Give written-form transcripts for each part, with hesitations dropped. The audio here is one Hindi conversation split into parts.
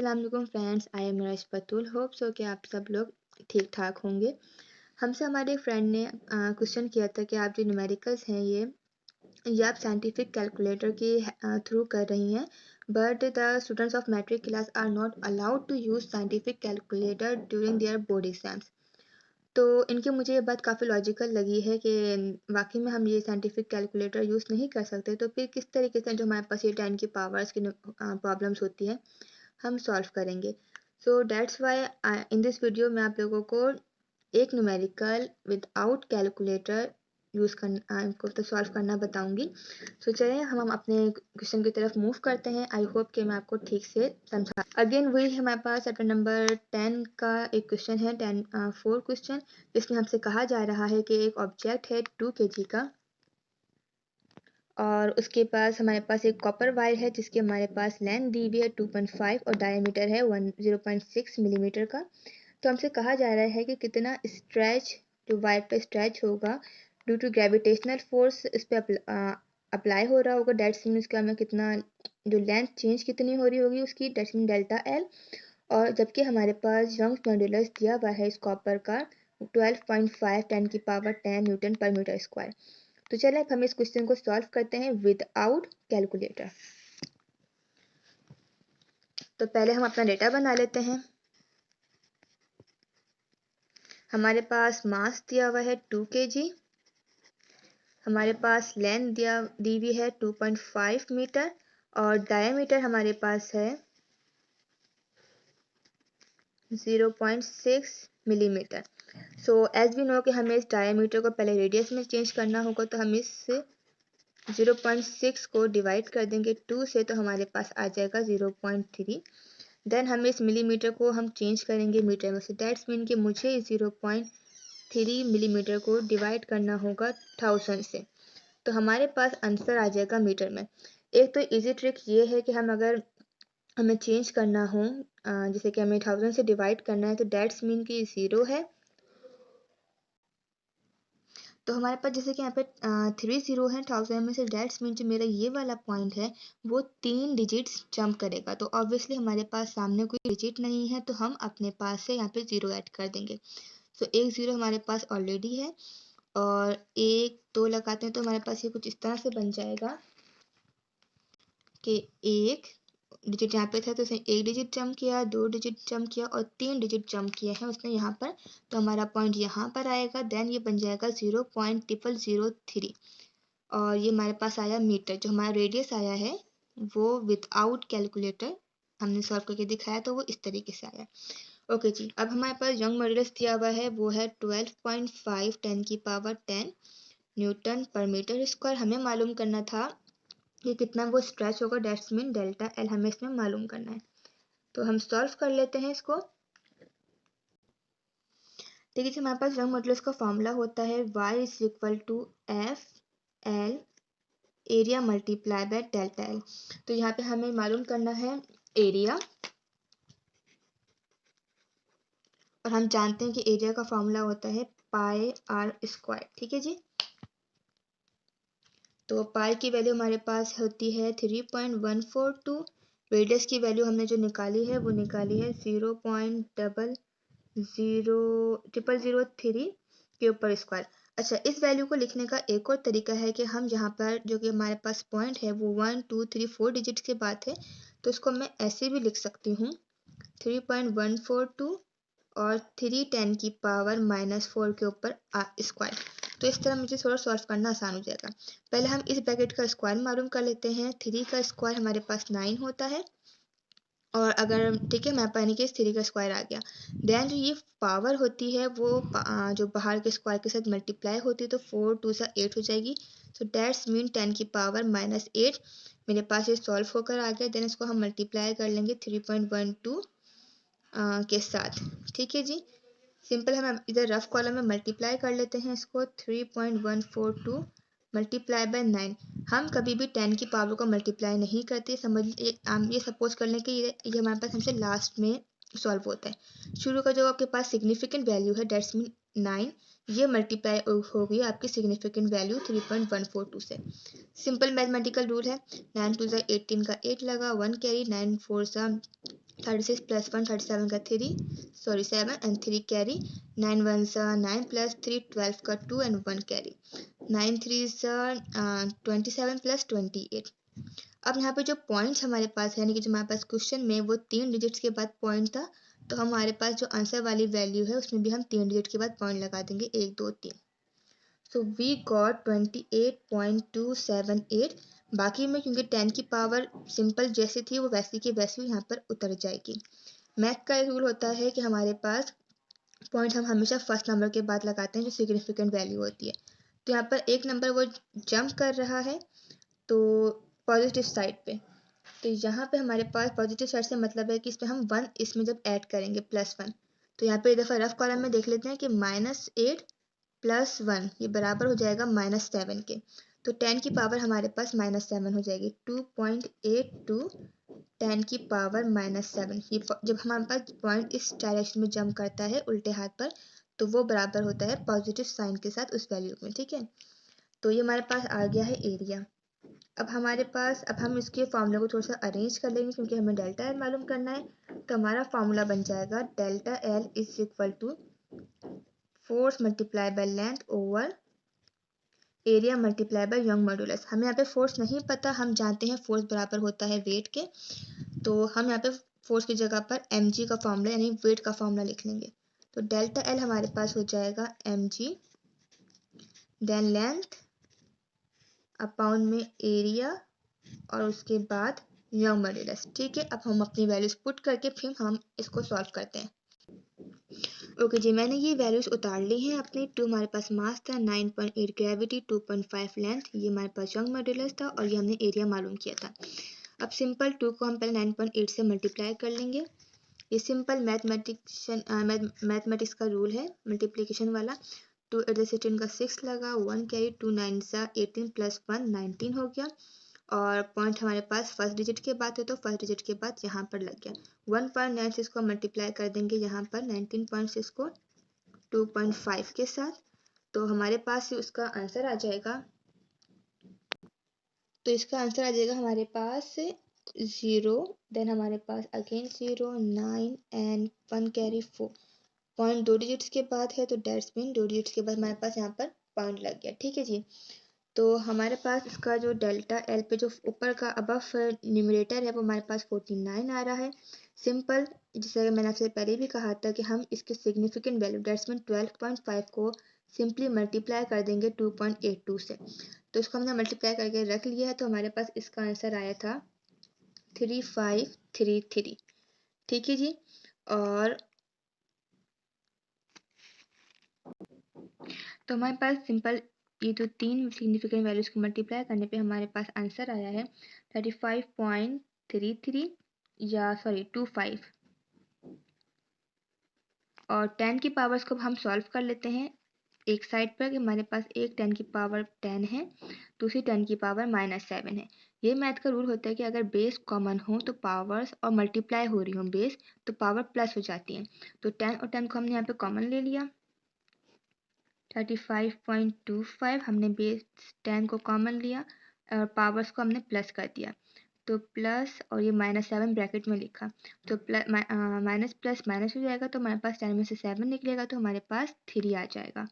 अस्सलाम वालेकुम फ्रेंड्स, आई एम राइस पतुल। होप सो कि आप सब लोग ठीक ठाक होंगे। हमसे हमारे फ्रेंड ने क्वेश्चन किया था कि आप जो न्यूमेरिकल्स हैं ये आप साइंटिफिक कैलकुलेटर के थ्रू कर रही हैं, but the students of matric class are not allowed to use scientific calculator during their board exams. तो इनकी मुझे ये बात काफ़ी लॉजिकल लगी है कि वाकई में हम ये साइंटिफिक कैलकुलेटर यूज़ नहीं कर सकते, तो फिर किस तरीके से जो हमारे पास ये 10 की पावर्स की प्रॉब्लम्स होती है हम सॉल्व करेंगे। So that's why in this video मैं आप लोगों को एक न्यूमेरिकल विदाउट कैलकुलेटर यूज़ करना को तो सॉल्व करना बताऊंगी। सो चलिए हम अपने क्वेश्चन की तरफ मूव करते हैं। आई होप कि मैं आपको ठीक से समझा। अगेन वही हमारे पास चैप्टर नंबर 10 का एक क्वेश्चन है, 4 क्वेश्चन, जिसमें हमसे कहा जा रहा है कि एक ऑब्जेक्ट है 2 kg का और उसके पास हमारे पास एक कॉपर वायर है जिसकी हमारे पास लेंथ दी हुई है 2.5 और डायमीटर है 0.6 मिलीमीटर का। तो हमसे कहा जा रहा है कि कितना स्ट्रेच जो वायर पे स्ट्रेच होगा ड्यू टू ग्रेविटेशनल फोर्स इस पर अप्लाई हो रहा होगा। डेट्स मीन उसका हमें कितना जो लेंथ चेंज कितनी हो रही होगी उसकी, डेट्स मीन डेल्टा एल। और जबकि हमारे पास यंग्स मॉड्यूलस दिया हुआ है इस कॉपर का 12.5 10 की पावर 10 न्यूटन पर मीटर स्क्वायर। तो चलिए अब हम इस क्वेश्चन को सॉल्व करते हैं विदाउट कैलकुलेटर। तो पहले हम अपना डेटा बना लेते हैं। हमारे पास मास दिया हुआ है 2 kg, हमारे पास लेंथ दी हुई है 2.5 मीटर और डायमीटर हमारे पास है 0.6 millimetre. So as we know कि हमें इस डायमीटर को पहले रेडियस में चेंज करना होगा, तो हम इस 0.6 को डिवाइड कर देंगे 2 से, तो हमारे पास आ जाएगा 0.3। देन हम इस मिलीमीटर को हम चेंज करेंगे मीटर में, से दैट्स मीन कि मुझे 0.3 मिलीमीटर को डिवाइड करना होगा 1000 से, तो हमारे पास आंसर आ जाएगा मीटर में। एक तो इजी ट्रिक ये है कि हम अगर हमें चेंज करना हो, जैसे कि हमें 1000 से डिवाइड करना है, तो दैट्स मीन कि 0 है, तो हमारे पास जैसे कि यहाँ पे 3 0 है 1000 में से, डेट्स मीन जो मेरा ये वाला पॉइंट है वो 3 डिजिट्स जंप करेगा। तो ऑब्वियसली हमारे पास सामने कोई डिजिट नहीं है, तो हम अपने पास से यहाँ पे 0 ऐड कर देंगे। सो एक 0 हमारे पास ऑलरेडी है और 1 2 लगाते हैं तो हमारे पास ये कुछ इस तरह से बन जाएगा कि 1 डिजिट यहाँ पे था तो उसने 1 डिजिट जंप किया, 2 डिजिट जंप किया और 3 डिजिट जंप किया है उसने यहाँ पर, तो हमारा पॉइंट यहाँ पर आएगा। देन ये बन जाएगा 0.003 और ये हमारे पास आया मीटर। जो हमारा रेडियस आया है वो विदाउट कैलकुलेटर हमने सॉल्व करके दिखाया, तो वो इस तरीके से आया। ओके जी, अब हमारे पास यंग मॉड्यूलस दिया हुआ है वो है 12.5 10 की पावर 10 न्यूटन पर मीटर स्क्वायर। हमें मालूम करना था कि कितना वो स्ट्रेच होगा, डेट्स मीन डेल्टा एल हमें इसमें मालूम करना है। तो हम सॉल्व कर लेते हैं इसको। देखिए जी, हमारे पास यंग मॉड्यूलस का फॉर्मूला होता है y is equal to F L area multiply by delta L. तो यहाँ पे हमें मालूम करना है एरिया, और हम जानते हैं कि एरिया का फॉर्मूला होता है पाई आर स्क्वायर। ठीक है जी, तो पाई की वैल्यू हमारे पास होती है 3.142। रेडियस की वैल्यू हमने जो निकाली है वो निकाली है 0.00003 के ऊपर स्क्वायर। अच्छा, इस वैल्यू को लिखने का एक और तरीका है कि हम यहाँ पर जो कि हमारे पास पॉइंट है वो 1 2 3 4 डिजिट्स के बाद है, तो इसको मैं ऐसे भी लिख सकती हूँ 3.142 और 3 10 की पावर -4 के ऊपर स्क्वायर। तो इस तरह मुझे थोड़ा सॉल्व करना आसान हो जाएगा। पहले हम इस ब्रैकेट का स्क्वायर मालूम कर लेते हैं। 3 का स्क्वायर हमारे पास 9 होता है, और अगर ठीक है मैं पानी के 3 का स्क्वायर आ गया। देन जो ये पावर होती है वो जो बाहर के स्क्वायर के साथ मल्टीप्लाई होती है, तो 4 2 से 8 हो जाएगी। सो दैट्स मीन 10 की पावर -8 मेरे पास ये सॉल्व होकर आ गया। देन इसको हम मल्टीप्लाई कर लेंगे 3.12 के साथ। ठीक है जी, सिंपल है। हम इधर रफ कॉलम में मल्टीप्लाई कर लेते हैं इसको 3.142 मल्टीप्लाई बाय 9। हम कभी भी 10 की पावर को मल्टीप्लाई नहीं करते। समझ हम ये सपोज कर लें कि ये हमारे पास हमसे लास्ट में सॉल्व होता है। शुरू का जो आपके पास सिग्निफिकेंट वैल्यू है डेट्स मीन 9, ये मल्टीप्लाई हो गई आपकी सिग्निफिकेंट वैल्यू 3.142 से। सिंपल मैथमेटिकल रूल है, 9 2 18 का 8 लगा, 1 कैरी, 9 4 36 + 1 37 का 3 सॉरी 7 एंड 3 कैरी 9 1 9 + 3 12 का 2 एंड 1 कैरी 9 3 27 + 28। अब यहाँ पे जो पॉइंट्स हमारे पास है यानी कि जो हमारे पास क्वेश्चन में वो 3 डिजिट्स के बाद पॉइंट था, तो हमारे पास जो आंसर वाली वैल्यू है उसमें भी हम 3 डिजिट के बाद पॉइंट लगा देंगे 1 2 3। So we got 28.278। बाकी में क्योंकि 10 की पावर सिंपल जैसी थी वो वैसी की वैसी यहाँ पर उतर जाएगी। मैथ का रूल होता है कि हमारे पास पॉइंट हम हमेशा फर्स्ट नंबर के बाद लगाते हैं जो सिग्निफिकेंट वैल्यू होती है। तो यहाँ पर एक नंबर वो जंप कर रहा है तो पॉजिटिव साइड पे, तो यहाँ पे हमारे पास पॉजिटिव साइड से मतलब है कि इसमें हम 1 इसमें जब ऐड करेंगे +1, तो यहाँ पे एक दफ़ा रफ कॉलम में देख लेते हैं कि -8 + 1 ये बराबर हो जाएगा -7 के। तो 10 की पावर हमारे पास -7 हो जाएगी। 2.82 10 की पावर -7। ये जब हमारे पास पॉइंट इस डायरेक्शन में जंप करता है उल्टे हाथ पर, तो वो बराबर होता है पॉजिटिव साइन के साथ उस वैल्यू में। ठीक है, तो ये हमारे पास आ गया है एरिया। अब हमारे पास अब हम इसके फॉर्मूले को थोड़ा सा अरेंज कर लेंगे क्योंकि हमें डेल्टा एल मालूम करना है। तो हमारा फॉर्मूला बन जाएगा delta L = force multiply by length over area multiply bye young modulus. हमें यहाँ पे फोर्स नहीं पता, हम जानते हैं फोर्स बराबर होता है वेट के, तो हम यहाँ पे फोर्स की जगह पर mg का फॉर्मूला यानी वेट का फॉर्मूला लिख लेंगे। तो डेल्टा एल हमारे पास हो जाएगा mg देन लेंथ अपॉन में एरिया और उसके बाद यंग मॉड्यूलस। ठीक है, अब हम अपनी वैल्यूज पुट करके फिर हम इसको सॉल्व करते हैं। ओके जी, मैंने ये वैल्यूज उतार ली हैं अपनी। 2 हमारे पास मास था, 9.8 ग्रेविटी, 2.5 लेंथ, ये हमारे पास यंग मॉड्यूलस था और ये हमने एरिया मालूम किया था। अब सिंपल 2 को हम पहले 9.8 से मल्टीप्लाई कर लेंगे। ये सिंपल मैथमेटिक्स का रूल है मल्टीप्लिकेशन वाला। 2 8 का 6 लगा, 1 कैरी, 2 9 18 + 1 19 हो गया और पॉइंट हमारे पास फर्स्ट डिजिट के बाद है तो फर्स्ट डिजिट के बाद यहाँ पर लग गया। 1.9 से इसको मल्टीप्लाई कर देंगे यहाँ पर 19.6 को 2.5 के साथ, तो हमारे पास उसका आंसर आ जाएगा। तो इसका आंसर आ जाएगा हमारे पास 0, देन हमारे पास again 0 9 and 1 carry 4। Point 2 digits के बाद है तो डेट्स मीन 2 डिजिट्स के बाद हमारे पास यहाँ पर पॉइंट लग गया। ठीक है जी, तो हमारे पास इसका जो डेल्टा एल पे जो ऊपर का अबव न्यूमरेटर है वो हमारे पास 49 आ रहा है। सिंपल, जैसे मैंने आपसे पहले भी कहा था कि हम इसके सिग्निफिकेंट वैल्यू डेट्स मीन 12.5 को सिंपली मल्टीप्लाई कर देंगे 2.82 से। तो इसको हमने मल्टीप्लाई करके रख लिया है, तो हमारे पास इसका आंसर आया था 3533। ठीक है जी, और तो हमारे पास सिंपल ये जो 3 सिग्निफिकेंट वैल्यूज को मल्टीप्लाई करने पे हमारे पास आंसर आया है 35.33 या सॉरी 25। और 10 की पावर्स को हम सॉल्व कर लेते हैं एक साइड पर कि हमारे पास एक 10 की पावर 10 है, दूसरी 10 की पावर -7 है। ये मैथ का रूल होता है कि अगर बेस कॉमन हो तो पावर्स और मल्टीप्लाई हो रही हो बेस तो पावर प्लस हो जाती है। तो 10 और 10 को हमने यहाँ पे कॉमन ले लिया, 35.25 हमने बेस 10 को कॉमन लिया और पावर्स को हमने प्लस कर दिया, तो प्लस और ये -7 ब्रैकेट में लिखा, तो माइनस प्लस माइनस हो जाएगा तो हमारे पास 10 में से 7 निकलेगा तो हमारे पास 3 आ जाएगा।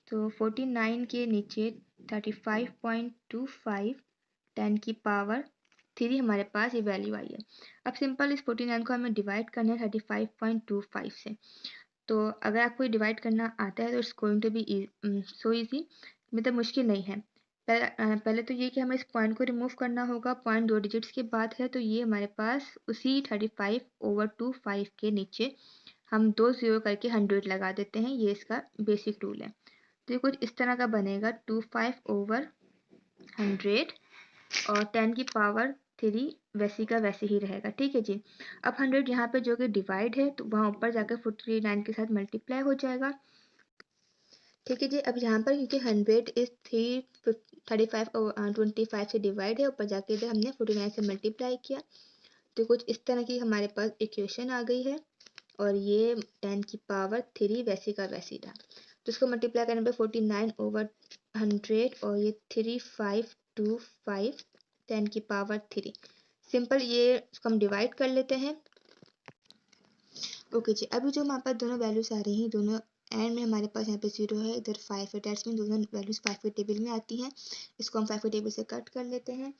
तो 49 के नीचे 35.25 10 की पावर 3 हमारे पास ये वैल्यू आई है। अब सिंपल इस 49 को हमें डिवाइड करना है 35.25 से। तो अगर आपको ये डिवाइड करना आता है तो it's going to be so easy, मतलब मुश्किल नहीं है। पहले तो ये कि हमें इस पॉइंट को रिमूव करना होगा, पॉइंट 2 डिजिट्स के बाद है तो ये हमारे पास उसी 35/25 के नीचे हम 2 0 करके 100 लगा देते हैं, ये इसका बेसिक रूल है। तो ये कुछ इस तरह का बनेगा 25/100 और 10 की पावर 3 वैसी का वैसे ही रहेगा। ठीक है जी, अब 100 यहाँ पे जो कि डिवाइड है तो वहाँ ऊपर जाकर 49 के साथ मल्टीप्लाई हो जाएगा। ठीक है जी, अब यहाँ पर क्योंकि 100 इस 35/25 से डिवाइड है, ऊपर जाके इधर हमने 49 से मल्टीप्लाई किया, तो कुछ इस तरह की हमारे पास इक्वेशन आ गई है और ये 10 की पावर 3 वैसी का वैसी रहा। तो इसको मल्टीप्लाई करने पे 49/100 और ये 3525 10 की पावर 3। सिंपल ये इसको हम डिवाइड कर लेते हैं ओके जी, अभी जो हमारे पास दोनों वैल्यूज आ रही हैं, दोनों एंड में हमारे पास यहाँ पे 0 है, इधर 5 है, डेट्स मीन दोनों वैल्यूज 5 के टेबल में आती हैं। इसको हम 5 के टेबल से कट कर लेते हैं।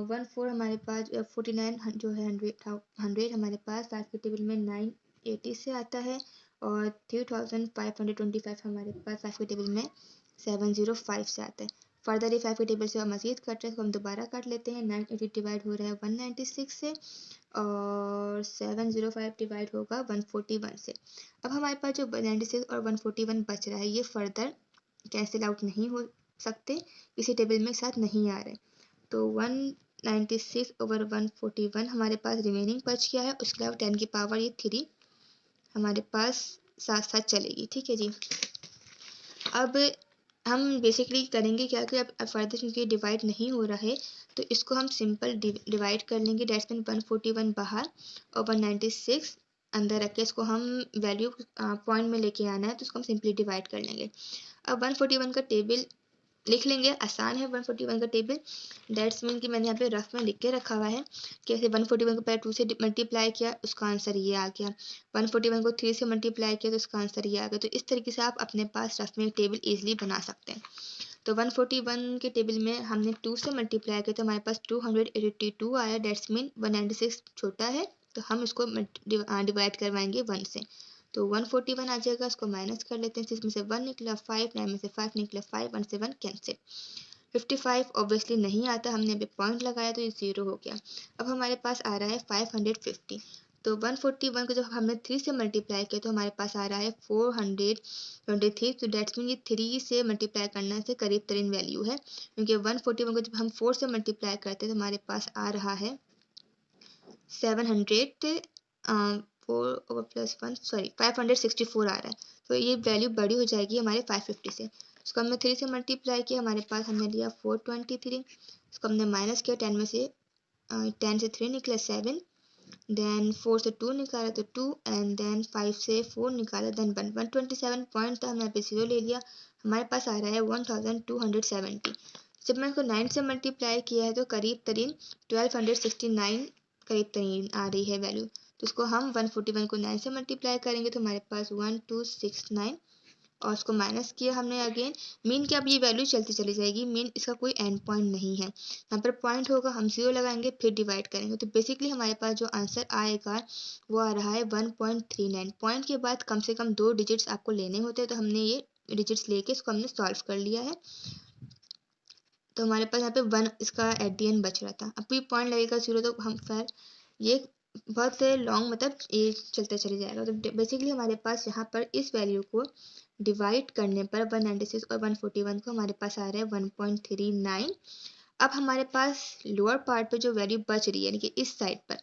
1 4 हमारे पास 49 जो है 100 हमारे पास 5 के टेबल में 980 से आता है, और 3525 हमारे पास 5 के टेबल में 705 से आता है। फर्दर ये 5 के टेबल से हम मजीद कट रहे हैं, तो हम दोबारा काट लेते हैं। 980 डिवाइड हो रहा है 196 से, और 705 डिवाइड होगा 141 से। अब हमारे पास जो 96 और 141 बच रहा है, ये फर्दर कैंसिल आउट नहीं हो सकते, किसी टेबल में साथ नहीं आ रहे। तो 196 ओवर 141 हमारे पास रिमेनिंग बच गया है। उसके अलावा 10 की पावर ये 3 हमारे पास साथ साथ चलेगी। ठीक है जी। अब हम बेसिकली करेंगे क्या कि अब फर्दर क्योंकि डिवाइड नहीं हो रहा है, तो इसको हम सिंपल डिवाइड कर लेंगे। डेट्स मीन 141 बाहर और 196 अंदर रख के इसको हम वैल्यू पॉइंट में लेके आना है, तो इसको हम सिंपली डिवाइड कर लेंगे। अब 141 का टेबल लिख लेंगे, आसान है 141 का टेबल। डेट्स मीन कि मैंने यहाँ पे रफ में लिख के रखा हुआ है कि ऐसे 141 को पहले 2 से मल्टीप्लाई किया, उसका आंसर ये आ गया। 141 को 3 से मल्टीप्लाई किया, तो उसका आंसर ये आ गया। तो इस तरीके से आप अपने पास रफ में टेबल ईजिली बना सकते हैं। तो 141 के टेबल में हमने 2 से मल्टीप्लाई किया, तो हमारे पास 282 आया। डेट्स मीन 196 छोटा है, तो हम इसको डिवाइड करवाएंगे 1 से। तो 141 आ जाएगा, उसको माइनस कर लेते हैं। जिसमें से 1 निकला 5, 9 में से 5 निकला 5, 1 से 1 कैंसिल। 55 ऑब्वियसली नहीं आता, हमने अभी पॉइंट लगाया तो ये 0 हो गया। अब हमारे पास आ रहा है 550। तो 141 को जब हमने 3 से मल्टीप्लाई किया, तो हमारे पास आ रहा है 423। तो डेट्स मीन ये 3 से मल्टीप्लाई करने से करीब तरीन वैल्यू है, क्योंकि 141 को जब हम 4 से मल्टीप्लाई करते हैं तो हमारे पास आ रहा है 700 4 ओवर प्लस 1 सॉरी 564 आ रहा है। तो ये वैल्यू बड़ी हो जाएगी हमारे 550 से। उसको हमने 3 से मल्टीप्लाई किया, हमारे पास हमने लिया 423। उसको हमने माइनस किया, 10 में से 10 से 3 निकला 7, देन 4 से 2 निकाला तो 2, एंड देन 5 से 4 निकाला देन 1। 127 पॉइंट था, हमने यहाँ पे 0 ले लिया। हमारे पास आ रहा है 1270। जब मैं इसको 9 से मल्टीप्लाई किया है, तो करीब तरीन 1269 करीब तरीन आ रही है वैल्यू। तो उसको हम 141 को 9 से मल्टीप्लाई करेंगे, तो हमारे पास 1269, और उसको माइनस किया हमने अगेन। मीन की अब ये वैल्यू चलती चली जाएगी, मीन इसका कोई एंड पॉइंट नहीं है। यहाँ पर पॉइंट होगा, हम 0 लगाएंगे, फिर डिवाइड करेंगे। तो बेसिकली हमारे पास जो आंसर आएगा वो आ रहा है 1.39। पॉइंट के बाद कम से कम 2 डिजिट्स आपको लेने होते हैं, तो हमने ये डिजिट्स लेके इसको हमने सॉल्व कर लिया है। तो हमारे पास यहाँ पे 1 इसका एट दी एंड बच रहा था। अब भी पॉइंट लगेगा 0, तो हम फिर ये बहुत लॉन्ग मतलब ये चलते चले जाएगा। तो बेसिकली हमारे पास यहाँ पर इस वैल्यू को डिवाइड करने पर 196 और 141 को हमारे पास आ रहा है 1.39। अब हमारे पास लोअर पार्ट पर जो वैल्यू बच रही है, यानी कि इस साइड पर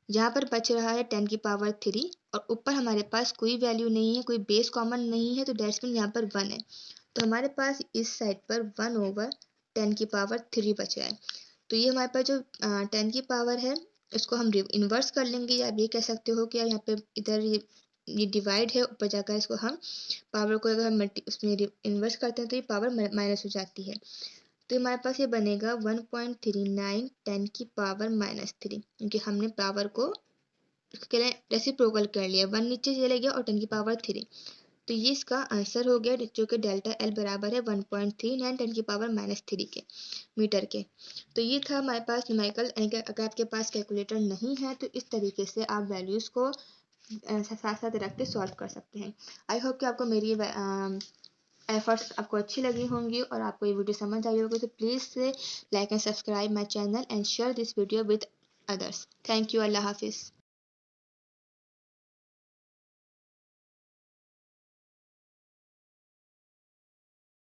जहाँ पर बच रहा है 10 की पावर 3, और ऊपर हमारे पास कोई वैल्यू नहीं है, कोई बेस कॉमन नहीं है, तो डेट्स मीन यहाँ पर 1 है। तो हमारे पास इस साइड पर 1 ओवर 10 की पावर 3 बच रहा है। तो ये हमारे पास जो 10 की पावर है, इसको हम इन्वर्स कर लेंगे, या आप ये कह सकते हो कि यहाँ पे इधर ये डिवाइड है, ऊपर जाकर इसको हम पावर को अगर हम उसमें इन्वर्स करते हैं, तो ये पावर माइनस हो जाती है। तो हमारे पास ये बनेगा 1.39 10 की पावर -3, क्योंकि हमने पावर को रेसिप्रोकल कर लिया, 1 नीचे चले गया और 10 की पावर 3। तो ये इसका आंसर हो गया, जो कि डेल्टा एल बराबर है 1.39 10 की पावर -3 के मीटर के। तो ये था हमारे पास न्यूमेरिकल। अगर आपके पास कैलकुलेटर नहीं है, तो इस तरीके से आप वैल्यूज़ को साथ साथ रख के सॉल्व कर सकते हैं। आई होप कि आपको मेरी एफर्ट्स आपको अच्छी लगी होंगी और आपको ये वीडियो समझ आई होगी। तो please like and subscribe my channel and share this video with others. Thank you. अल्लाह हाफिज़।